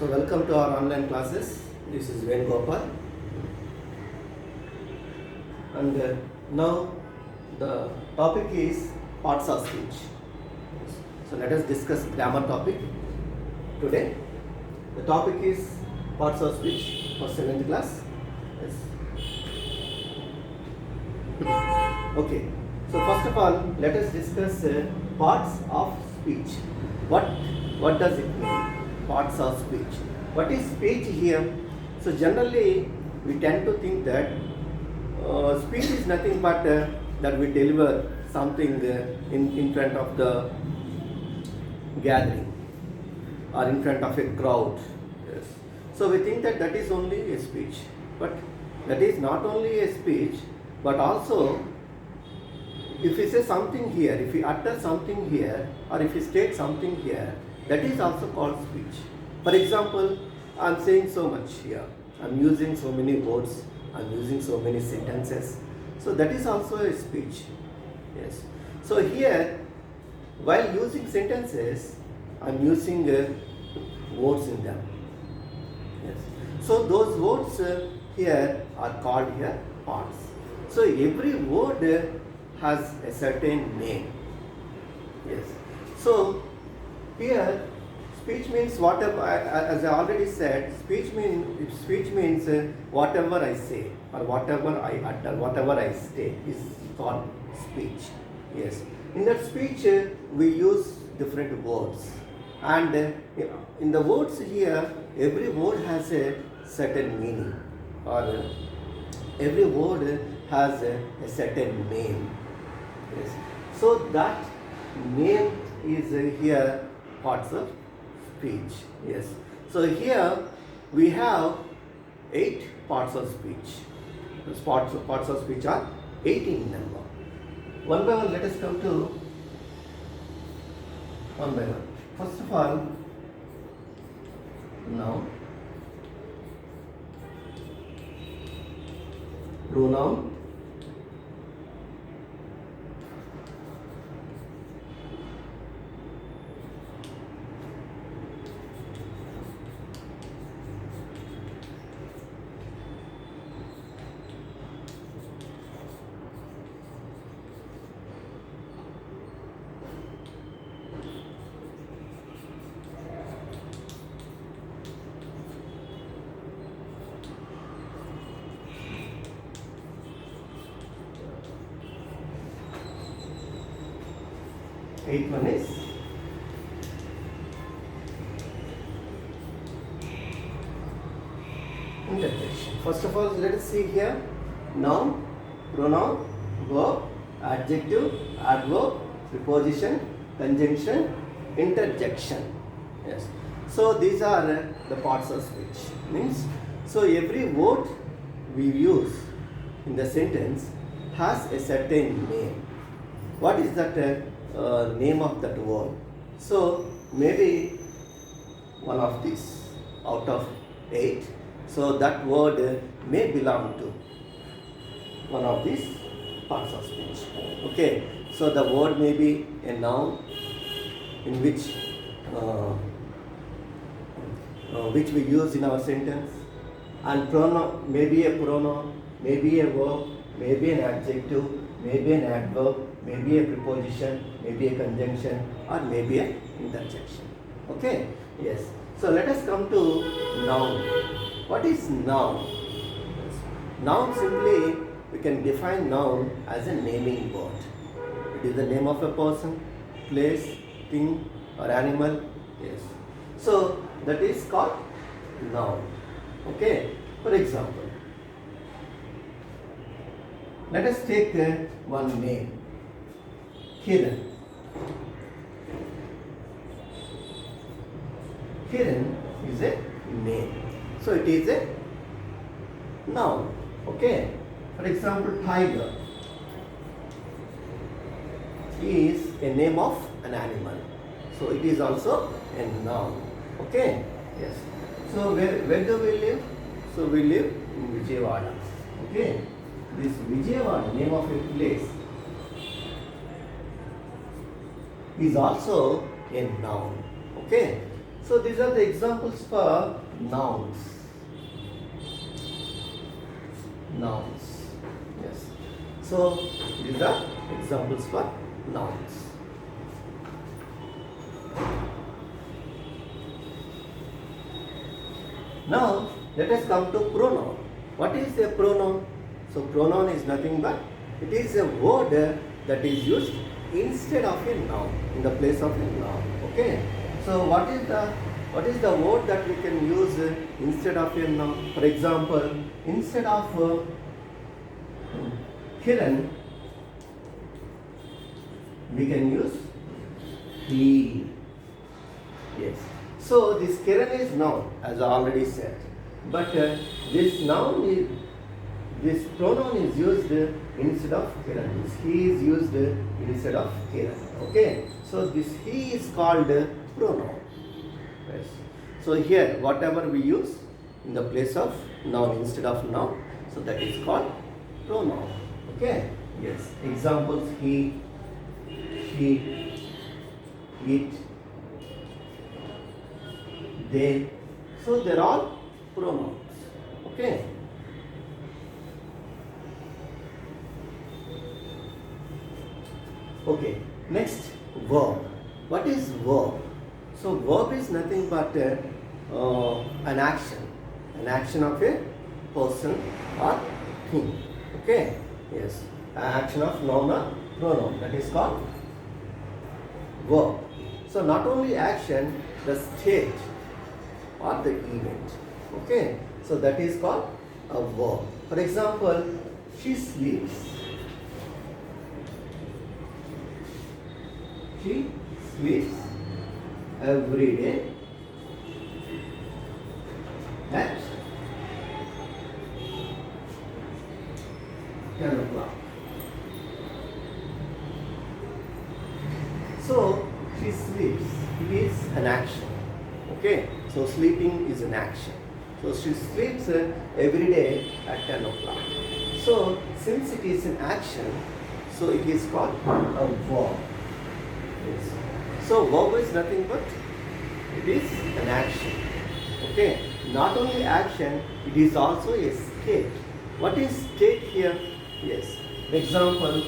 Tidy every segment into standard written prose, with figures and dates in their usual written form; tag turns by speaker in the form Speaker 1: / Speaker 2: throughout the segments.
Speaker 1: So welcome to our online classes. This is Venugopal, and now the topic is parts of speech. So let us discuss grammar topic today. The topic is parts of speech for 7th class. Yes. Okay. So first of all, let us discuss parts of speech. What does it mean? Parts of speech. What is speech here? So generally, we tend to think that speech is nothing but that we deliver something in front of the gathering or in front of a crowd. Yes. So we think that that is only a speech, but that is not only a speech, but also if we say something here, if we utter something here, or if we state something here, that is also called speech. For example, I am saying so much here, I am using so many words, I am using so many sentences. So that is also a speech. Yes. So here, while using sentences, I am using words in them. Yes. So those words here are called here parts. So every word has a certain name. Yes. So here speech means whatever, as I already said, speech means whatever I say or whatever I utter, whatever I state is called speech. Yes. In that speech we use different words, and in the words here every word has a certain meaning, or every word has a certain name. Yes. So that name is here parts of speech. Yes. So here we have 8 parts of speech. Those parts of speech are 8 in number. One by one, let us come to one by one. First of all, noun, pronoun, eighth one is interjection. First of all, let us see here: noun, pronoun, verb, adjective, adverb, preposition, conjunction, interjection. Yes. So these are the parts of speech. Means, so every word we use in the sentence has a certain name. What is that name of that word? So maybe one of these out of 8. So that word may belong to one of these parts of speech. Okay. So the word may be a noun in which we use in our sentence, and pronoun may be a pronoun, maybe a verb, maybe an adjective, maybe an adverb, maybe a preposition, maybe a conjunction, or maybe an interjection. Okay? Yes. So let us come to noun. What is noun? Noun, simply we can define noun as a naming word. It is the name of a person, place, thing, or animal. Yes. So that is called noun. Okay? For example, let us take one name, Kiran. Kiran is a name. So it is a noun. Okay. For example, tiger is a name of an animal. So it is also a noun. Okay. Yes. So where do we live? So we live in Vijayawada. Okay. This Vijayawada, name of a place, is also a noun. Okay. So these are the examples for nouns. Nouns. Yes. So these are examples for nouns. Now let us come to pronoun. What is a pronoun? So pronoun is nothing but it is a word that is used instead of a noun, in the place of a noun. Okay. So what is the word that we can use instead of a noun? For example, instead of Kiran, we can use he. Yes. So this Kiran is noun, as I already said. But this pronoun is used instead of Kiran. This he is used instead of Kiran. Okay. So this he is called pronoun. Yes. So here, whatever we use in the place of noun instead of noun, so that is called pronoun. Okay. Yes. Examples: he, she, it, they. So they're all pronouns. Okay. Okay. Next, verb. What is verb? So verb is nothing but an action of a person or thing. Okay. Yes. An action of noun or pronoun. That is called verb. So not only action, the state or the event. Okay. So that is called a verb. For example, she sleeps. She sleeps every day at 10 o'clock. So she sleeps. It is an action. Okay. So sleeping is an action. So she sleeps every day at 10 o'clock. So since it is an action, so it is called a verb. Yes. So verb is nothing but it is an action. Okay. Not only action, it is also a state. What is state here? Yes. Example.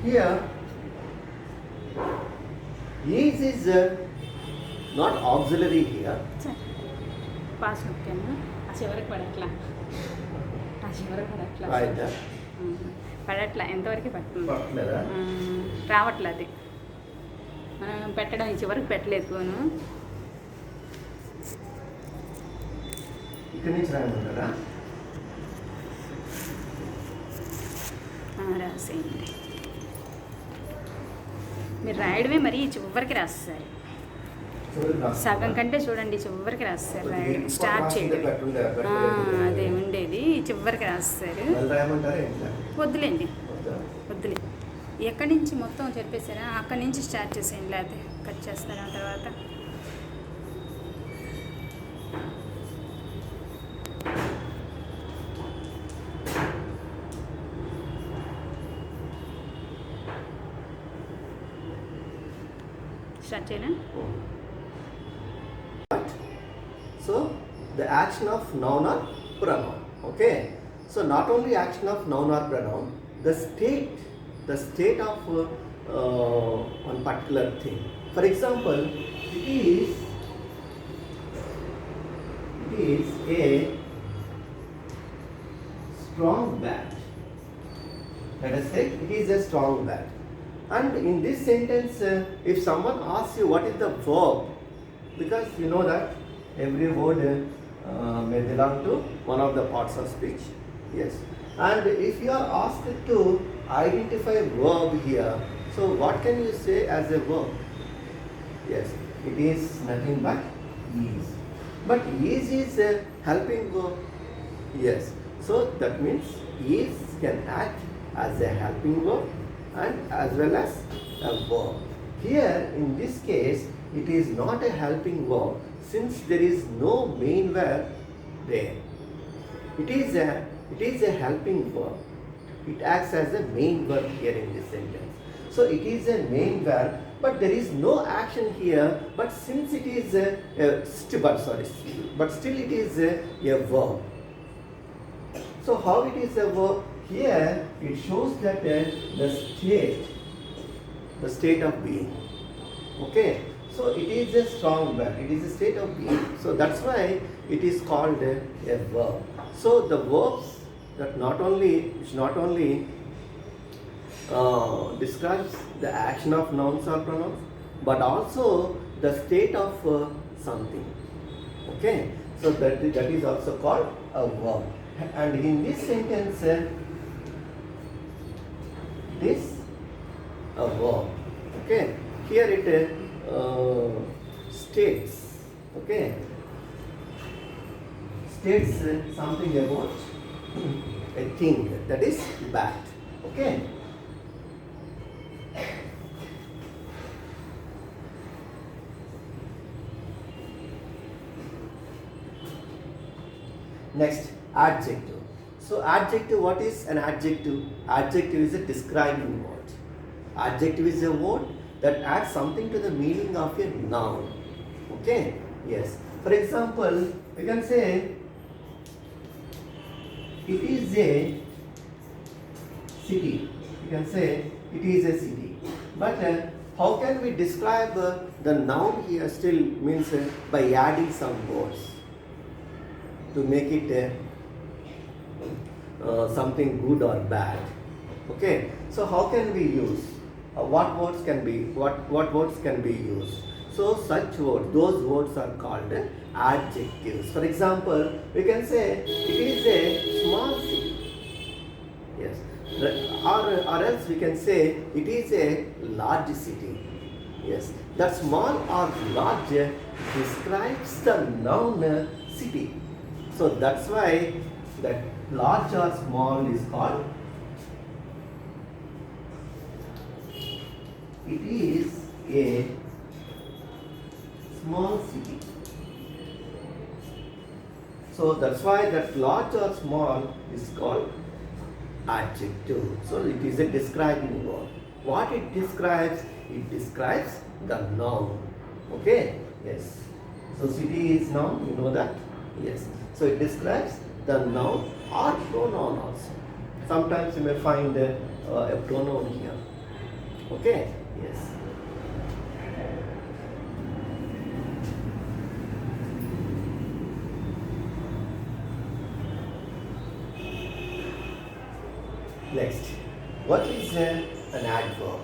Speaker 1: Here, is not auxiliary here.
Speaker 2: Pause నొక్కాను ఆ చివరికి పడట్లా
Speaker 1: Right.
Speaker 2: పడట్లా ఎంతవరకు పడుతుంది
Speaker 1: పట్టలేదా?
Speaker 2: రావట్లే అది మనం పెట్టడం ఈ చివరికి పెట్టలేదు ఫోను
Speaker 1: ఇక్కడి నుంచి రాయమంటారా?
Speaker 2: రాసేయండి మీరు రాయడమే మరి చివరికి రాస్తారు సగం కంటే చూడండి చివరికి రాస్తారు రాయడం స్టార్ట్ చేయడం అదే ఉండేది చివరికి రాస్తారు వద్దులేండి వద్దులే ఎక్కడి నుంచి మొత్తం చెప్పేసారా అక్కడి నుంచి స్టార్ట్ చేసేయండి లేకపోతే కట్ చేస్తారా తర్వాత స్టార్ట్ చేయనా
Speaker 1: So the action of noun or pronoun. Okay. So not only action of noun or pronoun, the state of one particular thing. For example, it is a strong bat. Let us say it is a strong bat. And in this sentence, if someone asks you what is the verb, because you know that every word may belong to one of the parts of speech. Yes. And if you are asked to identify verb here, so what can you say as a verb? Yes, it is nothing but is. But is a helping verb. Yes. So that means is can act as a helping verb and as well as a verb. Here in this case it is not a helping verb since there is no main verb there. It is a helping verb. It acts as a main verb here in this sentence. So it is a main verb, but there is no action here. But since it is but still it is a verb. So how it is a verb? Here it shows that the state of being. Okay. So it is a strong verb. It is a state of being. So that's why it is called a verb. So the verbs that not only describes the action of nouns or pronouns, but also the state of something. Okay, so that is also called a verb. And in this sentence, it is a verb. Okay, here it states. Okay, states something about a thing that is bad. Okay. Next, adjective. So adjective, what is an adjective? Adjective is a describing word. Adjective is a word that adds something to the meaning of a noun. Okay? Yes. For example, we can say it is a city. You can say it is a city. But how can we describe the noun here still means by adding some words to make it something good or bad. Okay, so how can we use what words can be used? So such words, those words are called adjectives. For example, we can say it is a small city. Yes, or else we can say it is a large city. Yes, that small or large describes the noun city. So that's why that large or small is called, it is a small city. So that's why that large or small is called adjective. So it is a describing word. What it describes? It describes the noun. Okay? Yes. So city is noun, you know that? Yes. So it describes the noun or pronoun also. Sometimes you may find a pronoun here. Okay? Yes. Next, what is an adverb?